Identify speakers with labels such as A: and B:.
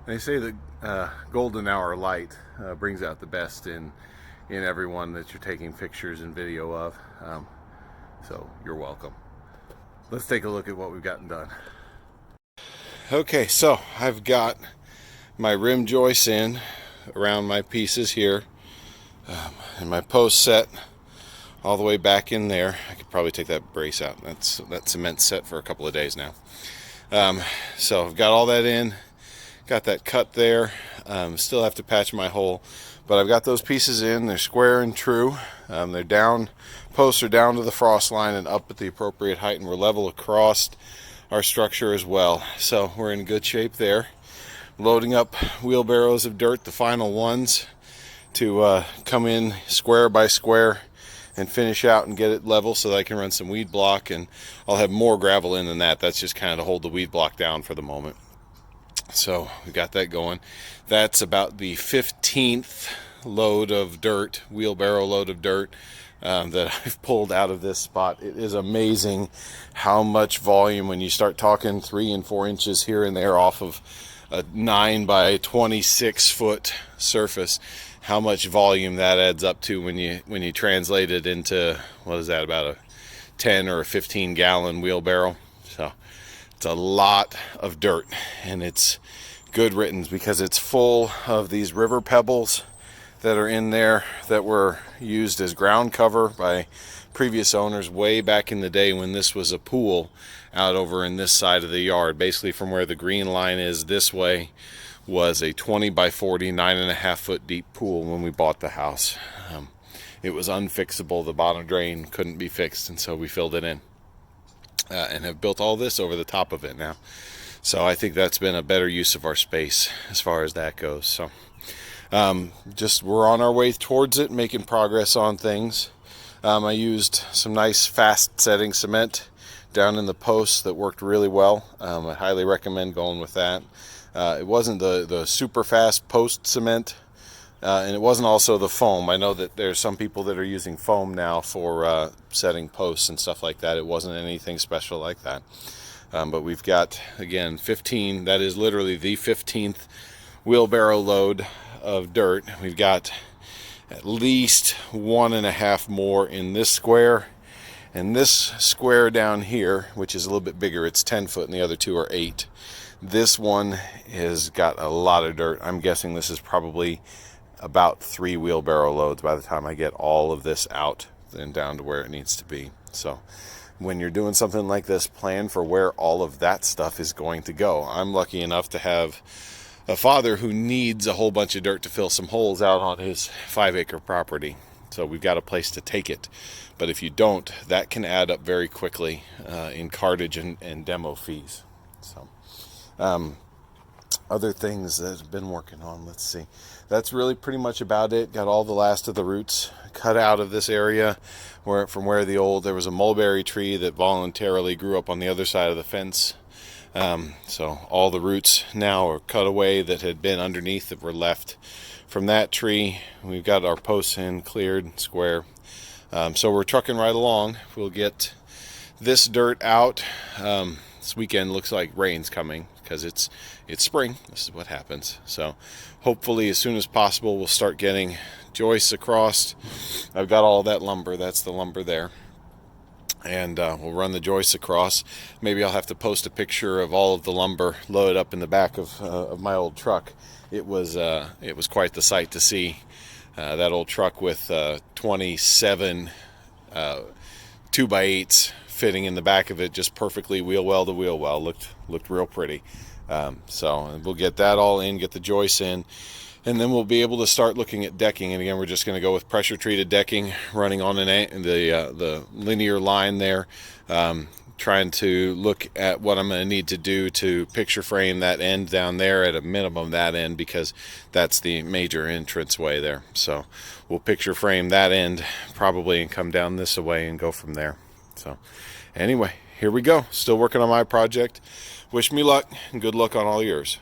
A: They say that golden hour light brings out the best in everyone that you're taking pictures and video of. So you're welcome. Let's take a look at what we've gotten done. Okay, so I've got my rim joists in around my pieces here, and my post set all the way back in there. I could probably take that brace out. That cement set for a couple of days now. So I've got all that in, got that cut there. Still have to patch my hole, but I've got those pieces in. They're square and true. They're down, posts are down to the frost line and up at the appropriate height, and we're level across our structure as well. So we're in good shape there. Loading up wheelbarrows of dirt, the final ones, to come in square by square and finish out and get it level so that I can run some weed block, and I'll have more gravel in than that. That's just kind of to hold the weed block down for the moment. So we got that going. That's about the 15th load of dirt, wheelbarrow load of dirt, that I've pulled out of this spot. It is amazing how much volume, when you start talking 3 and 4 inches here and there off of a 9 by 26 foot surface, how much volume that adds up to when you translate it into, what is that, about a 10 or a 15 gallon wheelbarrow. So it's a lot of dirt, and it's good riddance because it's full of these river pebbles that are in there that were used as ground cover by previous owners way back in the day when this was a pool out over in this side of the yard. Basically from where the green line is this way was a 20 by 40, 9.5 foot deep pool when we bought the house. It was unfixable. The bottom drain couldn't be fixed, and so we filled it in. And have built all this over the top of it now. So I think that's been a better use of our space as far as that goes. So just we're on our way towards it, making progress on things. I used some nice fast setting cement down in the posts that worked really well. I highly recommend going with that. It wasn't the super fast post cement, and it wasn't also the foam. I know that there's some people that are using foam now for setting posts and stuff like that. It wasn't anything special like that. But we've got, again, 15. That is literally the 15th wheelbarrow load of dirt. We've got at least 1.5 more in this square. And this square down here, which is a little bit bigger, it's 10 foot and the other two are 8. This one has got a lot of dirt. I'm guessing this is probably about 3 wheelbarrow loads by the time I get all of this out and down to where it needs to be. So when you're doing something like this, plan for where all of that stuff is going to go. I'm lucky enough to have a father who needs a whole bunch of dirt to fill some holes out on his 5-acre property. So we've got a place to take it. But if you don't, that can add up very quickly in cartage and demo fees. So other things that I've been working on, let's see. That's really pretty much about it. Got all the last of the roots cut out of this area from where there was a mulberry tree that voluntarily grew up on the other side of the fence. So all the roots now are cut away that had been underneath that were left from that tree. We've got our posts in, cleared, square. So we're trucking right along. We'll get this dirt out. This weekend looks like rain's coming because it's spring. This is what happens. So hopefully as soon as possible we'll start getting joists across. I've got all that lumber. That's the lumber there. And we'll run the joists across. Maybe I'll have to post a picture of all of the lumber loaded up in the back of my old truck. It was quite the sight to see that old truck with 27 2x8s fitting in the back of it, just perfectly wheel well to wheel well. Looked real pretty. So we'll get that all in, get the joists in, and then we'll be able to start looking at decking. And again, we're just going to go with pressure treated decking, running on the linear line there. Trying to look at what I'm going to need to do to picture frame that end down there, at a minimum that end, because that's the major entranceway there. So we'll picture frame that end probably and come down this way and go from there. So anyway, here we go. Still working on my project. Wish me luck and good luck on all yours.